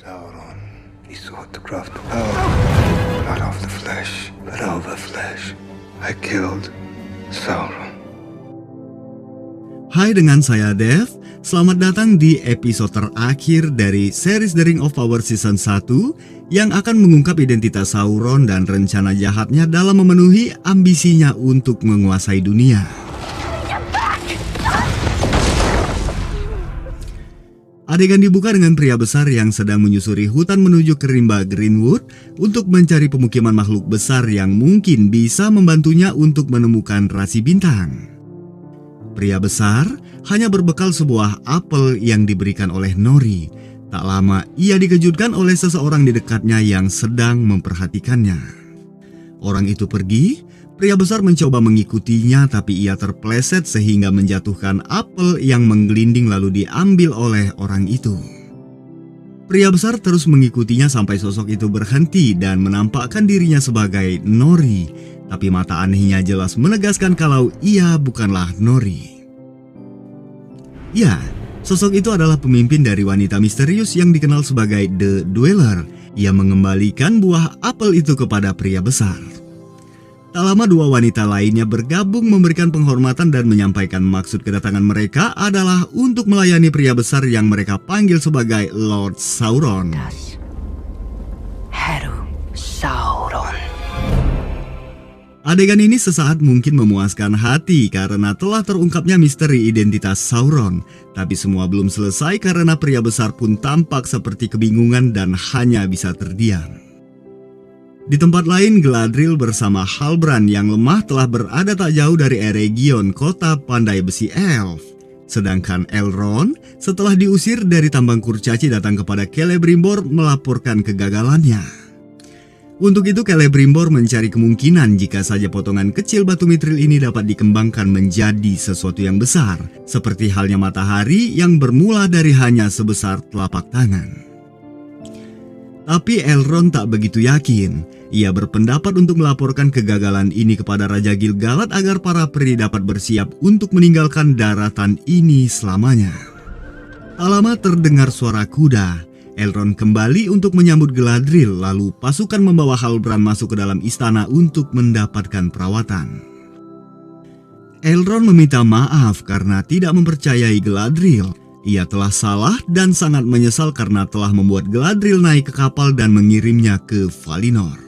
Sauron, he sought to craft power, not of the flesh, but over flesh. I killed Sauron. Hai, dengan saya Dev. Selamat datang di episode terakhir dari series The Ring of Power Season 1 yang akan mengungkap identitas Sauron dan rencana jahatnya dalam memenuhi ambisinya untuk menguasai dunia. Adegan dibuka dengan pria besar yang sedang menyusuri hutan menuju ke rimba Greenwood untuk mencari pemukiman makhluk besar yang mungkin bisa membantunya untuk menemukan rasi bintang. Pria besar hanya berbekal sebuah apel yang diberikan oleh Nori. Tak lama ia dikejutkan oleh seseorang di dekatnya yang sedang memperhatikannya. Orang itu pergi. Pria besar mencoba mengikutinya, tapi ia terpleset sehingga menjatuhkan apel yang menggelinding lalu diambil oleh orang itu. Pria besar terus mengikutinya sampai sosok itu berhenti dan menampakkan dirinya sebagai Nori, tapi mata anehnya jelas menegaskan kalau ia bukanlah Nori. Ya, sosok itu adalah pemimpin dari wanita misterius yang dikenal sebagai The Dweller. Ia mengembalikan buah apel itu kepada pria besar. Tak lama dua wanita lainnya bergabung memberikan penghormatan dan menyampaikan maksud kedatangan mereka adalah untuk melayani pria besar yang mereka panggil sebagai Lord Sauron. Adegan ini sesaat mungkin memuaskan hati karena telah terungkapnya misteri identitas Sauron. Tapi semua belum selesai karena pria besar pun tampak seperti kebingungan dan hanya bisa terdiam. Di tempat lain, Galadriel bersama Halbrand yang lemah telah berada tak jauh dari Eregion, kota pandai besi elf. Sedangkan Elrond setelah diusir dari tambang kurcaci datang kepada Celebrimbor melaporkan kegagalannya. Untuk itu Celebrimbor mencari kemungkinan jika saja potongan kecil batu mithril ini dapat dikembangkan menjadi sesuatu yang besar, seperti halnya matahari yang bermula dari hanya sebesar telapak tangan. Tapi Elrond tak begitu yakin. Ia berpendapat untuk melaporkan kegagalan ini kepada Raja Gil-galad agar para peri dapat bersiap untuk meninggalkan daratan ini selamanya. Tak lama terdengar suara kuda. Elrond kembali untuk menyambut Galadriel, lalu pasukan membawa Halbrand masuk ke dalam istana untuk mendapatkan perawatan. Elrond meminta maaf karena tidak mempercayai Galadriel. Ia telah salah dan sangat menyesal karena telah membuat Galadriel naik ke kapal dan mengirimnya ke Valinor.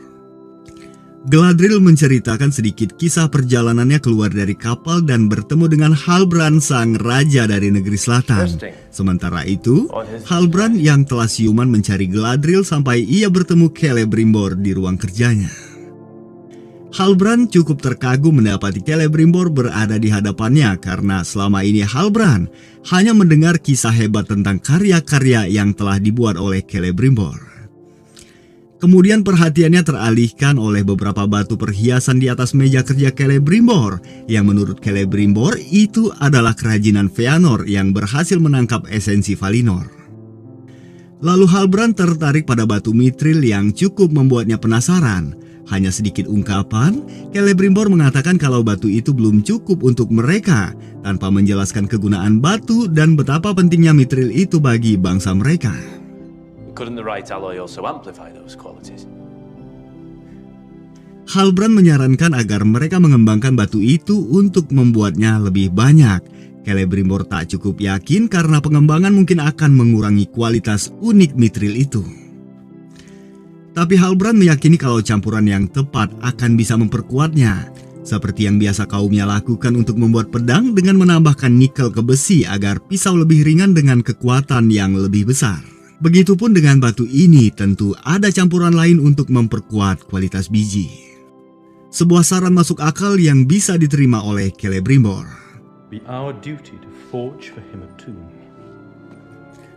Galadriel menceritakan sedikit kisah perjalanannya keluar dari kapal dan bertemu dengan Halbrand sang raja dari negeri selatan. Sementara itu, Halbrand yang telah siuman mencari Galadriel sampai ia bertemu Celebrimbor di ruang kerjanya. Halbrand cukup terkagum mendapati Celebrimbor berada di hadapannya karena selama ini Halbrand hanya mendengar kisah hebat tentang karya-karya yang telah dibuat oleh Celebrimbor. Kemudian perhatiannya teralihkan oleh beberapa batu perhiasan di atas meja kerja Celebrimbor yang menurut Celebrimbor itu adalah kerajinan Feanor yang berhasil menangkap esensi Valinor. Lalu Halbrand tertarik pada batu mithril yang cukup membuatnya penasaran. Hanya sedikit ungkapan, Celebrimbor mengatakan kalau batu itu belum cukup untuk mereka tanpa menjelaskan kegunaan batu dan betapa pentingnya mithril itu bagi bangsa mereka. Couldn't the right alloy also amplify those qualities? Halbrand menyarankan agar mereka mengembangkan batu itu untuk membuatnya lebih banyak. Celebrimbor tak cukup yakin karena pengembangan mungkin akan mengurangi kualitas unik mithril itu. Tapi Halbrand meyakini kalau campuran yang tepat akan bisa memperkuatnya. Seperti yang biasa kaumnya lakukan untuk membuat pedang dengan menambahkan nikel ke besi agar pisau lebih ringan dengan kekuatan yang lebih besar. Begitupun dengan batu ini, tentu ada campuran lain untuk memperkuat kualitas biji. Sebuah saran masuk akal yang bisa diterima oleh Celebrimbor. Be our duty to forge for him a tomb.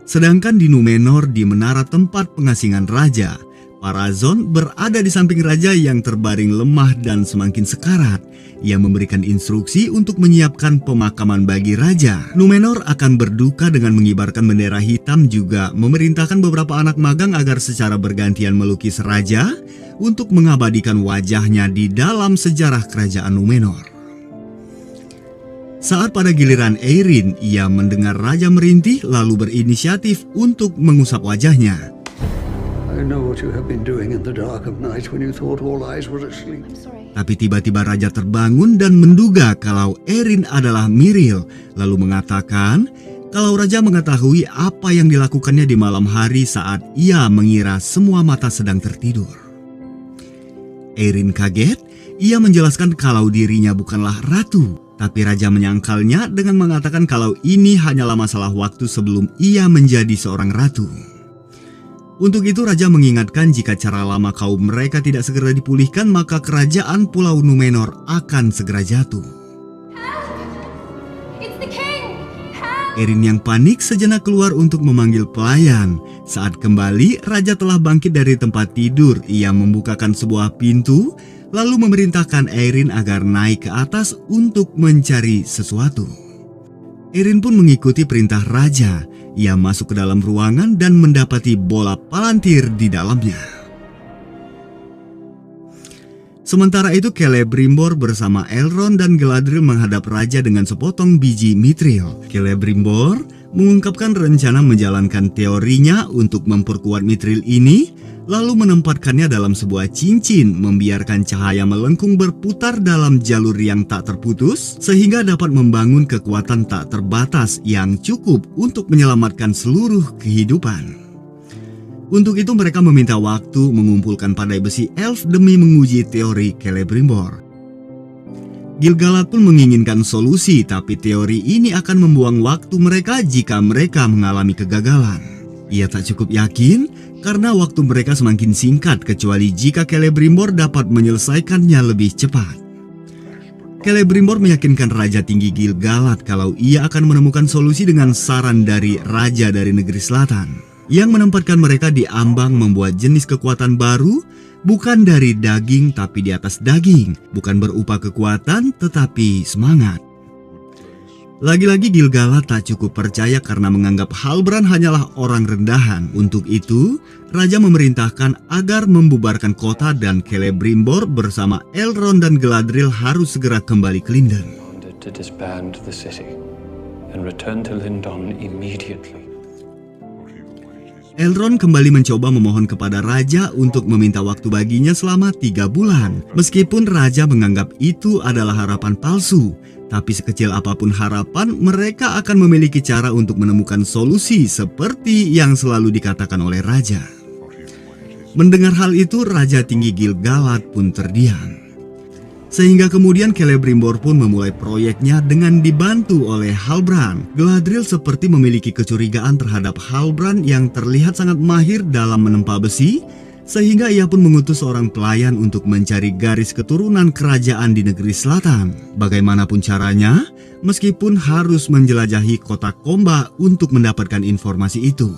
Sedangkan di Númenor, di menara tempat pengasingan raja, Pharazôn berada di samping raja yang terbaring lemah dan semakin sekarat. Ia memberikan instruksi untuk menyiapkan pemakaman bagi raja. Númenor akan berduka dengan mengibarkan bendera hitam, juga memerintahkan beberapa anak magang agar secara bergantian melukis raja untuk mengabadikan wajahnya di dalam sejarah kerajaan Númenor. Saat pada giliran Eärien, ia mendengar raja merintih lalu berinisiatif untuk mengusap wajahnya. I know what you have been doing in the dark of night when you thought all eyes were asleep. Tapi tiba-tiba raja terbangun dan menduga kalau Erin adalah Miril, lalu mengatakan kalau raja mengetahui apa yang dilakukannya di malam hari saat ia mengira semua mata sedang tertidur. Erin kaget, ia menjelaskan kalau dirinya bukanlah ratu, tapi raja menyangkalnya dengan mengatakan kalau ini hanyalah masalah waktu sebelum ia menjadi seorang ratu. Untuk itu raja mengingatkan jika cara lama kaum mereka tidak segera dipulihkan, maka kerajaan Pulau Numenor akan segera jatuh. Erin yang panik sejenak keluar untuk memanggil pelayan. Saat kembali, raja telah bangkit dari tempat tidur. Ia membukakan sebuah pintu, lalu memerintahkan Erin agar naik ke atas untuk mencari sesuatu. Erin pun mengikuti perintah raja. Ia masuk ke dalam ruangan dan mendapati bola Palantir di dalamnya. Sementara itu Celebrimbor bersama Elrond dan Galadriel menghadap raja dengan sepotong biji mithril. Celebrimbor mengungkapkan rencana menjalankan teorinya untuk memperkuat mithril ini, lalu menempatkannya dalam sebuah cincin, membiarkan cahaya melengkung berputar dalam jalur yang tak terputus, sehingga dapat membangun kekuatan tak terbatas yang cukup untuk menyelamatkan seluruh kehidupan. Untuk itu mereka meminta waktu mengumpulkan pandai besi elf demi menguji teori Celebrimbor. Gil-galad pun menginginkan solusi, tapi teori ini akan membuang waktu mereka jika mereka mengalami kegagalan. Ia tak cukup yakin karena waktu mereka semakin singkat kecuali jika Celebrimbor dapat menyelesaikannya lebih cepat. Celebrimbor meyakinkan Raja Tinggi Gil-galad kalau ia akan menemukan solusi dengan saran dari Raja dari Negeri Selatan, yang menempatkan mereka di ambang membuat jenis kekuatan baru, bukan dari daging tapi di atas daging, bukan berupa kekuatan tetapi semangat. Lagi-lagi Gil-galad tak cukup percaya karena menganggap Halbrand hanyalah orang rendahan. Untuk itu, Raja memerintahkan agar membubarkan kota dan Celebrimbor bersama Elrond dan Galadriel harus segera kembali ke Lindon. To disband the city and return to Lindon immediately. Elrond kembali mencoba memohon kepada Raja untuk meminta waktu baginya selama 3 bulan. Meskipun Raja menganggap itu adalah harapan palsu, tapi sekecil apapun harapan, mereka akan memiliki cara untuk menemukan solusi seperti yang selalu dikatakan oleh Raja. Mendengar hal itu, Raja Tinggi Gil-galad pun terdiam. Sehingga kemudian Celebrimbor pun memulai proyeknya dengan dibantu oleh Halbrand. Galadriel seperti memiliki kecurigaan terhadap Halbrand yang terlihat sangat mahir dalam menempa besi, sehingga ia pun mengutus seorang pelayan untuk mencari garis keturunan kerajaan di negeri selatan. Bagaimanapun caranya, meskipun harus menjelajahi kota Komba untuk mendapatkan informasi itu.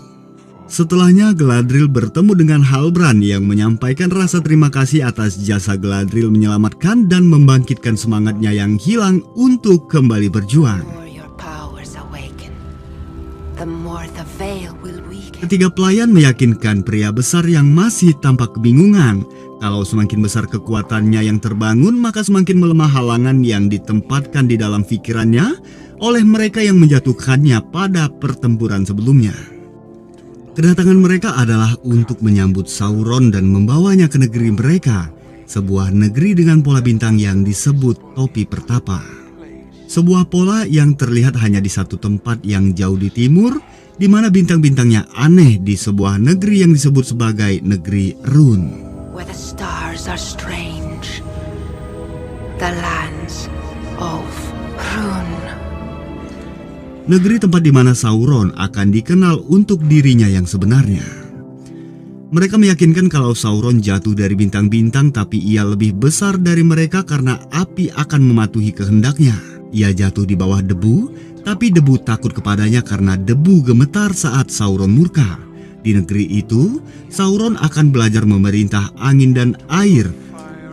Setelahnya Galadriel bertemu dengan Halbrand yang menyampaikan rasa terima kasih atas jasa Galadriel menyelamatkan dan membangkitkan semangatnya yang hilang untuk kembali berjuang. Ketiga pelayan meyakinkan pria besar yang masih tampak kebingungan kalau semakin besar kekuatannya yang terbangun, maka semakin melemah halangan yang ditempatkan di dalam pikirannya oleh mereka yang menjatuhkannya pada pertempuran sebelumnya. Kedatangan mereka adalah untuk menyambut Sauron dan membawanya ke negeri mereka, sebuah negeri dengan pola bintang yang disebut Topi Pertapa. Sebuah pola yang terlihat hanya di satu tempat yang jauh di timur, di mana bintang-bintangnya aneh di sebuah negeri yang disebut sebagai negeri Rhûn. Where the stars are strange, the lands of Rhûn. Negeri tempat di mana Sauron akan dikenal untuk dirinya yang sebenarnya. Mereka meyakinkan kalau Sauron jatuh dari bintang-bintang, tapi ia lebih besar dari mereka karena api akan mematuhi kehendaknya. Ia jatuh di bawah debu, tapi debu takut kepadanya karena debu gemetar saat Sauron murka. Di negeri itu, Sauron akan belajar memerintah angin dan air,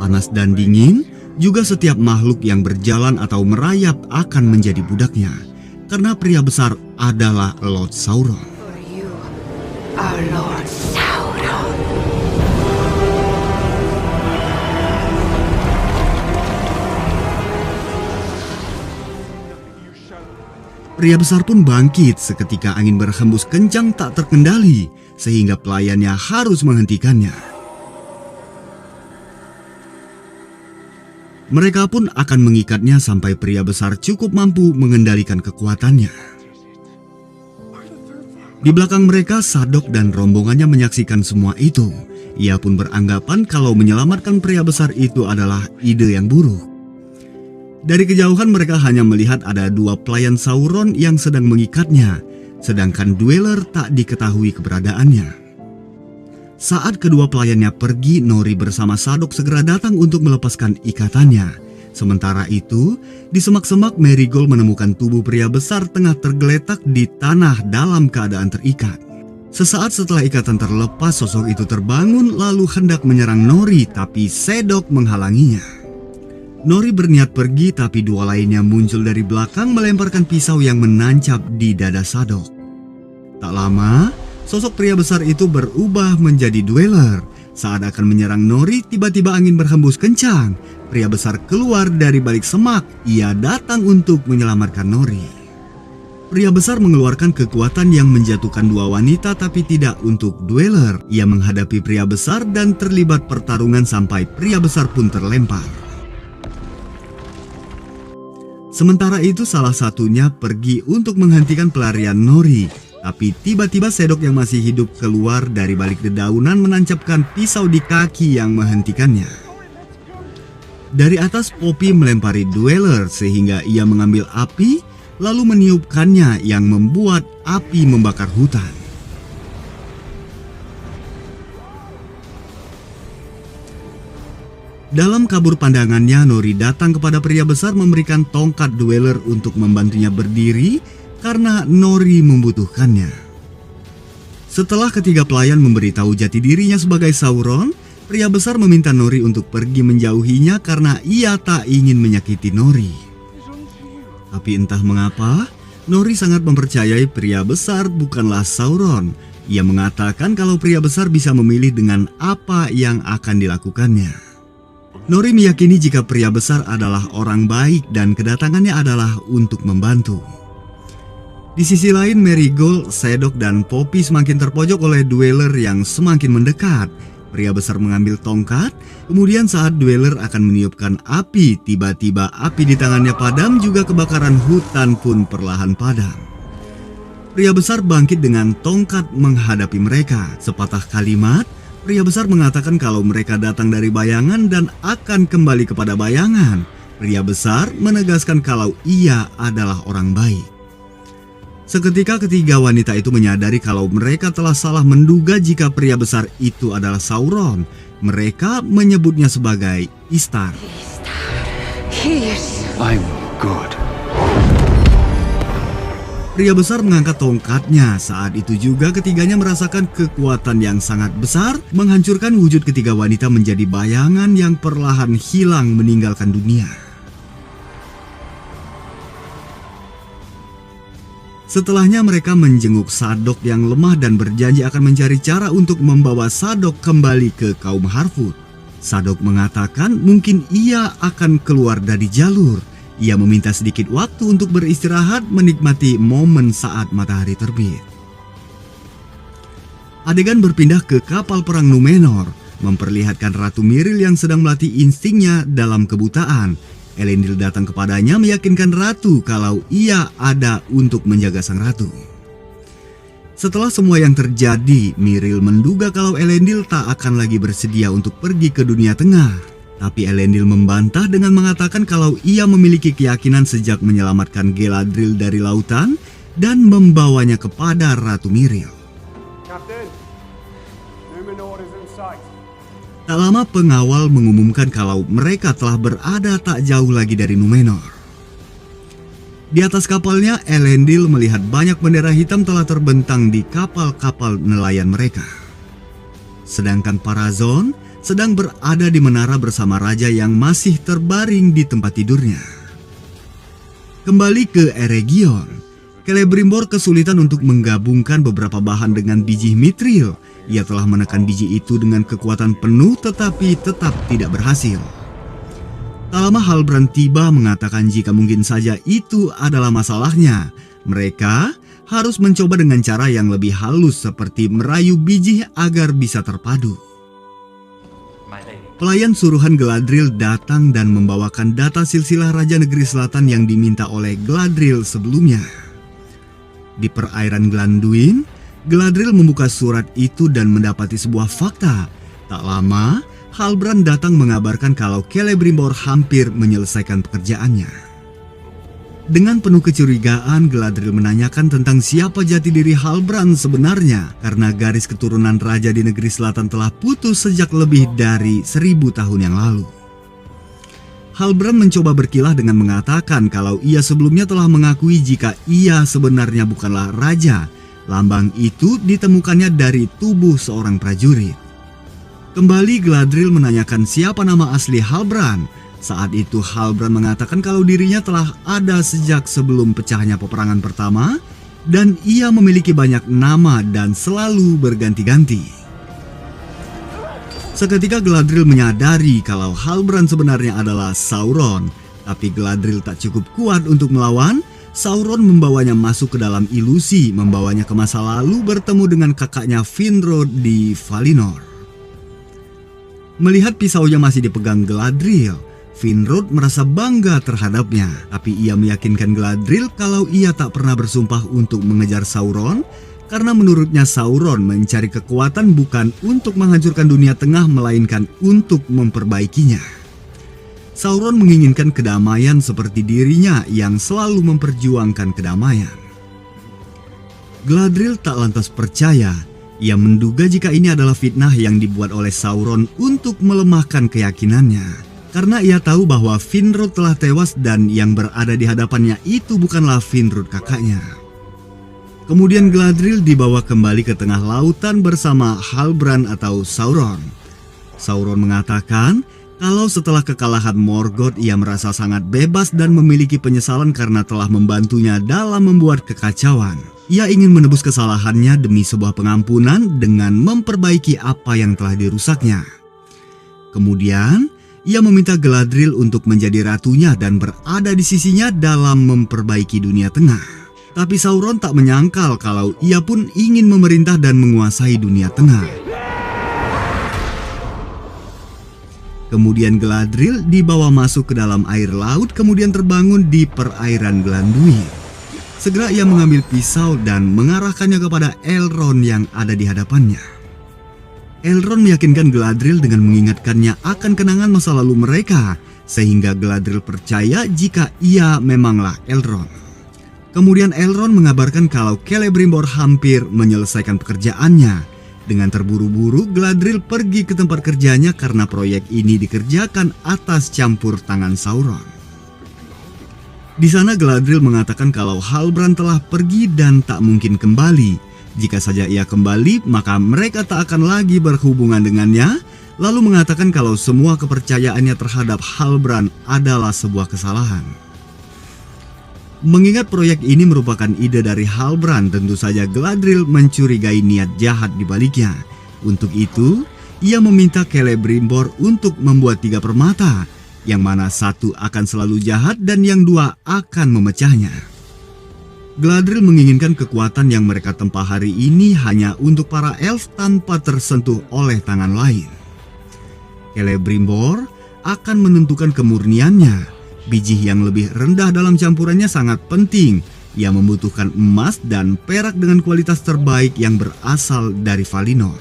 panas dan dingin, juga setiap makhluk yang berjalan atau merayap akan menjadi budaknya. Karena pria besar adalah Lord Sauron. For you, our Lord Sauron. Pria besar pun bangkit seketika angin berhembus kencang tak terkendali sehingga pelayannya harus menghentikannya. Mereka pun akan mengikatnya sampai pria besar cukup mampu mengendalikan kekuatannya. Di belakang mereka, Sadok dan rombongannya menyaksikan semua itu. Ia pun beranggapan kalau menyelamatkan pria besar itu adalah ide yang buruk. Dari kejauhan mereka hanya melihat ada dua pelayan Sauron yang sedang mengikatnya, sedangkan Dweller tak diketahui keberadaannya. Saat kedua pelayannya pergi, Nori bersama Sadok segera datang untuk melepaskan ikatannya. Sementara itu, di semak-semak Marigold menemukan tubuh pria besar tengah tergeletak di tanah dalam keadaan terikat. Sesaat setelah ikatan terlepas, sosok itu terbangun lalu hendak menyerang Nori, tapi Sadok menghalanginya. Nori berniat pergi, tapi dua lainnya muncul dari belakang melemparkan pisau yang menancap di dada Sadok. Tak lama, sosok pria besar itu berubah menjadi Dweller. Saat akan menyerang Nori, tiba-tiba angin berhembus kencang. Pria besar keluar dari balik semak. Ia datang untuk menyelamatkan Nori. Pria besar mengeluarkan kekuatan yang menjatuhkan dua wanita, tapi tidak untuk Dweller. Ia menghadapi pria besar dan terlibat pertarungan sampai pria besar pun terlempar. Sementara itu salah satunya pergi untuk menghentikan pelarian Nori. Tapi tiba-tiba Sadok yang masih hidup keluar dari balik dedaunan menancapkan pisau di kaki yang menghentikannya. Dari atas Poppy melempari Dweller sehingga ia mengambil api lalu meniupkannya yang membuat api membakar hutan. Dalam kabur pandangannya, Nori datang kepada pria besar memberikan tongkat Dweller untuk membantunya berdiri karena Nori membutuhkannya. Setelah ketiga pelayan memberitahu jati dirinya sebagai Sauron, pria besar meminta Nori untuk pergi menjauhinya karena ia tak ingin menyakiti Nori. Tapi entah mengapa, Nori sangat mempercayai pria besar bukanlah Sauron. Ia mengatakan kalau pria besar bisa memilih dengan apa yang akan dilakukannya. Nori meyakini jika pria besar adalah orang baik dan kedatangannya adalah untuk membantu. Di sisi lain, Marigold, Sadok, dan Poppy semakin terpojok oleh Dweller yang semakin mendekat. Pria besar mengambil tongkat, kemudian saat Dweller akan meniupkan api, tiba-tiba api di tangannya padam, juga kebakaran hutan pun perlahan padam. Pria besar bangkit dengan tongkat menghadapi mereka. Sepatah kalimat, pria besar mengatakan kalau mereka datang dari bayangan dan akan kembali kepada bayangan. Pria besar menegaskan kalau ia adalah orang baik. Seketika ketiga wanita itu menyadari kalau mereka telah salah menduga jika pria besar itu adalah Sauron. Mereka menyebutnya sebagai Istar. I'm good. Pria besar mengangkat tongkatnya. Saat itu juga ketiganya merasakan kekuatan yang sangat besar menghancurkan wujud ketiga wanita menjadi bayangan yang perlahan hilang meninggalkan dunia. Setelahnya mereka menjenguk Sadok yang lemah dan berjanji akan mencari cara untuk membawa Sadok kembali ke kaum Harfoot. Sadok mengatakan mungkin ia akan keluar dari jalur. Ia meminta sedikit waktu untuk beristirahat menikmati momen saat matahari terbit. Adegan berpindah ke kapal perang Númenor, memperlihatkan Ratu Miril yang sedang melatih instingnya dalam kebutaan. Elendil datang kepadanya meyakinkan Ratu kalau ia ada untuk menjaga sang Ratu. Setelah semua yang terjadi, Miril menduga kalau Elendil tak akan lagi bersedia untuk pergi ke dunia tengah. Tapi Elendil membantah dengan mengatakan kalau ia memiliki keyakinan sejak menyelamatkan Galadriel dari lautan dan membawanya kepada Ratu Miril. Captain, Númenor is in sight. Tak lama pengawal mengumumkan kalau mereka telah berada tak jauh lagi dari Númenor. Di atas kapalnya, Elendil melihat banyak bendera hitam telah terbentang di kapal-kapal nelayan mereka. Sedangkan Parazon sedang berada di menara bersama raja yang masih terbaring di tempat tidurnya. Kembali ke Eregion, Celebrimbor kesulitan untuk menggabungkan beberapa bahan dengan biji mithril. Ia telah menekan biji itu dengan kekuatan penuh tetapi tetap tidak berhasil. Tak lama Halbrand tiba mengatakan jika mungkin saja itu adalah masalahnya. Mereka harus mencoba dengan cara yang lebih halus seperti merayu biji agar bisa terpadu. Pelayan suruhan Galadriel datang dan membawakan data silsilah Raja Negeri Selatan yang diminta oleh Galadriel sebelumnya. Di perairan Glanduin, Galadriel membuka surat itu dan mendapati sebuah fakta. Tak lama, Halbrand datang mengabarkan kalau Celebrimbor hampir menyelesaikan pekerjaannya. Dengan penuh kecurigaan, Galadriel menanyakan tentang siapa jati diri Halbrand sebenarnya, karena garis keturunan raja di negeri selatan telah putus sejak lebih dari 1000 tahun yang lalu. Halbrand mencoba berkilah dengan mengatakan kalau ia sebelumnya telah mengakui jika ia sebenarnya bukanlah raja. Lambang itu ditemukannya dari tubuh seorang prajurit. Kembali Galadriel menanyakan siapa nama asli Halbrand. Saat itu Halbrand mengatakan kalau dirinya telah ada sejak sebelum pecahnya peperangan pertama dan ia memiliki banyak nama dan selalu berganti-ganti. Seketika Galadriel menyadari kalau Halbrand sebenarnya adalah Sauron, tapi Galadriel tak cukup kuat untuk melawan. Sauron membawanya masuk ke dalam ilusi, membawanya ke masa lalu bertemu dengan kakaknya Finrod di Valinor. Melihat pisaunya masih dipegang Galadriel, Finrod merasa bangga terhadapnya, tapi ia meyakinkan Galadriel kalau ia tak pernah bersumpah untuk mengejar Sauron, karena menurutnya Sauron mencari kekuatan bukan untuk menghancurkan dunia tengah, melainkan untuk memperbaikinya. Sauron menginginkan kedamaian seperti dirinya yang selalu memperjuangkan kedamaian. Galadriel tak lantas percaya. Ia menduga jika ini adalah fitnah yang dibuat oleh Sauron untuk melemahkan keyakinannya. Karena ia tahu bahwa Finrod telah tewas dan yang berada di hadapannya itu bukanlah Finrod kakaknya. Kemudian Galadriel dibawa kembali ke tengah lautan bersama Halbrand atau Sauron. Sauron mengatakan kalau setelah kekalahan Morgoth ia merasa sangat bebas dan memiliki penyesalan karena telah membantunya dalam membuat kekacauan. Ia ingin menebus kesalahannya demi sebuah pengampunan dengan memperbaiki apa yang telah dirusaknya. Kemudian ia meminta Galadriel untuk menjadi ratunya dan berada di sisinya dalam memperbaiki dunia tengah. Tapi Sauron tak menyangkal kalau ia pun ingin memerintah dan menguasai dunia tengah. Kemudian Galadriel dibawa masuk ke dalam air laut, kemudian terbangun di perairan Glanduin. Segera ia mengambil pisau dan mengarahkannya kepada Elrond yang ada di hadapannya. Elrond meyakinkan Galadriel dengan mengingatkannya akan kenangan masa lalu mereka, sehingga Galadriel percaya jika ia memanglah Elrond. Kemudian Elrond mengabarkan kalau Celebrimbor hampir menyelesaikan pekerjaannya. Dengan terburu-buru, Galadriel pergi ke tempat kerjanya karena proyek ini dikerjakan atas campur tangan Sauron. Di sana Galadriel mengatakan kalau Halbrand telah pergi dan tak mungkin kembali. Jika saja ia kembali, maka mereka tak akan lagi berhubungan dengannya, lalu mengatakan kalau semua kepercayaannya terhadap Halbrand adalah sebuah kesalahan. Mengingat proyek ini merupakan ide dari Halbrand, tentu saja Galadriel mencurigai niat jahat di baliknya. Untuk itu, ia meminta Celebrimbor untuk membuat 3 permata, yang mana satu akan selalu jahat dan yang 2 akan memecahnya. Galadriel menginginkan kekuatan yang mereka tempa hari ini hanya untuk para elf tanpa tersentuh oleh tangan lain. Celebrimbor akan menentukan kemurniannya. Biji yang lebih rendah dalam campurannya sangat penting. Ia membutuhkan emas dan perak dengan kualitas terbaik yang berasal dari Valinor.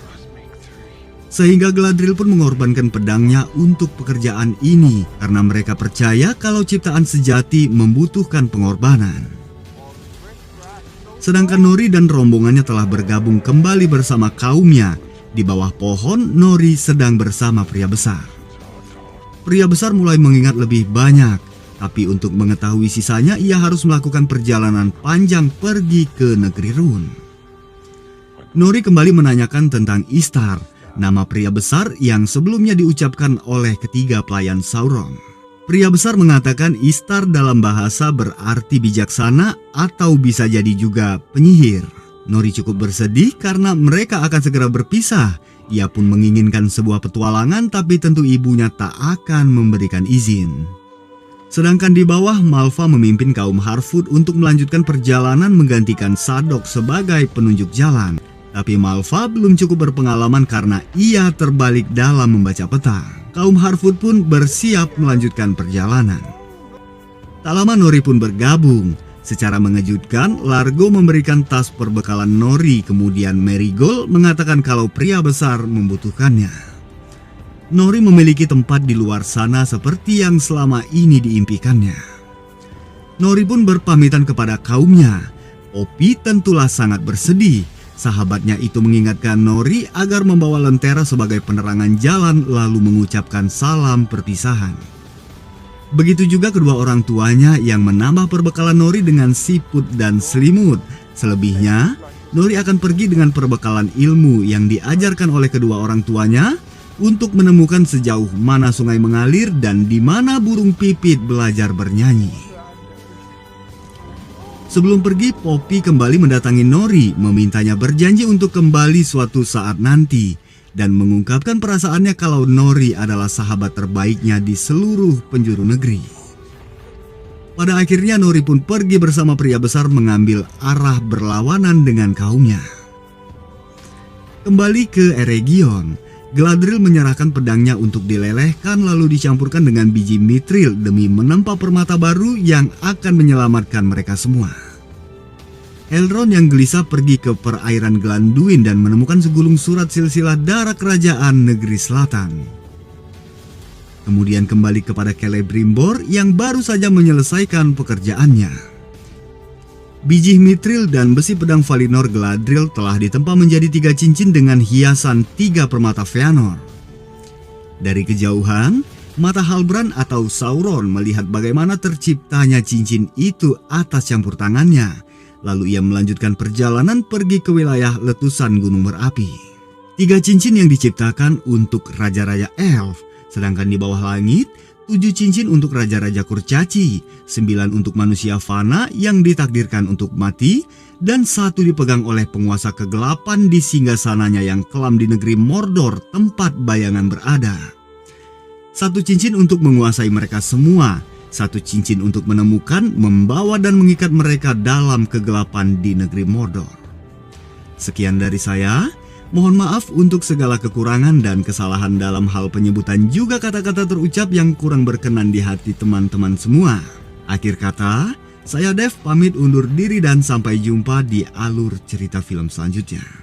Sehingga Galadriel pun mengorbankan pedangnya untuk pekerjaan ini karena mereka percaya kalau ciptaan sejati membutuhkan pengorbanan. Sedangkan Nori dan rombongannya telah bergabung kembali bersama kaumnya. Di bawah pohon, Nori sedang bersama pria besar. Pria besar mulai mengingat lebih banyak, tapi untuk mengetahui sisanya ia harus melakukan perjalanan panjang pergi ke negeri Run. Nori kembali menanyakan tentang Istar, nama pria besar yang sebelumnya diucapkan oleh ketiga pelayan Sauron. Pria besar mengatakan Istar dalam bahasa berarti bijaksana atau bisa jadi juga penyihir. Nori cukup bersedih karena mereka akan segera berpisah. Ia pun menginginkan sebuah petualangan, tapi tentu ibunya tak akan memberikan izin. Sedangkan di bawah, Malva memimpin kaum Harfoot untuk melanjutkan perjalanan menggantikan Sadok sebagai penunjuk jalan. Tapi Malva belum cukup berpengalaman karena ia terbalik dalam membaca peta. Kaum Harfoot pun bersiap melanjutkan perjalanan. Tak lama Nori pun bergabung. Secara mengejutkan, Largo memberikan tas perbekalan Nori, kemudian Marigold mengatakan kalau pria besar membutuhkannya. Nori memiliki tempat di luar sana seperti yang selama ini diimpikannya. Nori pun berpamitan kepada kaumnya. Poppy tentulah sangat bersedih. Sahabatnya itu mengingatkan Nori agar membawa lentera sebagai penerangan jalan lalu mengucapkan salam perpisahan. Begitu juga kedua orang tuanya yang menambah perbekalan Nori dengan siput dan selimut. Selebihnya, Nori akan pergi dengan perbekalan ilmu yang diajarkan oleh kedua orang tuanya untuk menemukan sejauh mana sungai mengalir dan di mana burung pipit belajar bernyanyi. Sebelum pergi, Poppy kembali mendatangi Nori, memintanya berjanji untuk kembali suatu saat nanti dan mengungkapkan perasaannya kalau Nori adalah sahabat terbaiknya di seluruh penjuru negeri. Pada akhirnya Nori pun pergi bersama pria besar mengambil arah berlawanan dengan kaumnya. Kembali ke Eregion, Galadriel menyerahkan pedangnya untuk dilelehkan lalu dicampurkan dengan biji mithril demi menempa permata baru yang akan menyelamatkan mereka semua. Elrond yang gelisah pergi ke perairan Glanduin dan menemukan segulung surat silsilah darah kerajaan negeri selatan. Kemudian kembali kepada Celebrimbor yang baru saja menyelesaikan pekerjaannya. Biji mithril dan besi pedang Valinor Galadriel telah ditempa menjadi 3 cincin dengan hiasan 3 permata Feanor. Dari kejauhan, mata Halbrand atau Sauron melihat bagaimana terciptanya cincin itu atas campur tangannya. Lalu ia melanjutkan perjalanan pergi ke wilayah letusan gunung berapi. 3 cincin yang diciptakan untuk raja-raja elf, sedangkan di bawah langit 7 cincin untuk raja-raja kurcaci, 9 untuk manusia fana yang ditakdirkan untuk mati, dan 1 dipegang oleh penguasa kegelapan di singgasananya yang kelam di negeri Mordor tempat bayangan berada. 1 cincin untuk menguasai mereka semua, 1 cincin untuk menemukan, membawa dan mengikat mereka dalam kegelapan di negeri Mordor. Sekian dari saya. Mohon maaf untuk segala kekurangan dan kesalahan dalam hal penyebutan juga kata-kata terucap yang kurang berkenan di hati teman-teman semua. Akhir kata, saya Dev pamit undur diri dan sampai jumpa di alur cerita film selanjutnya.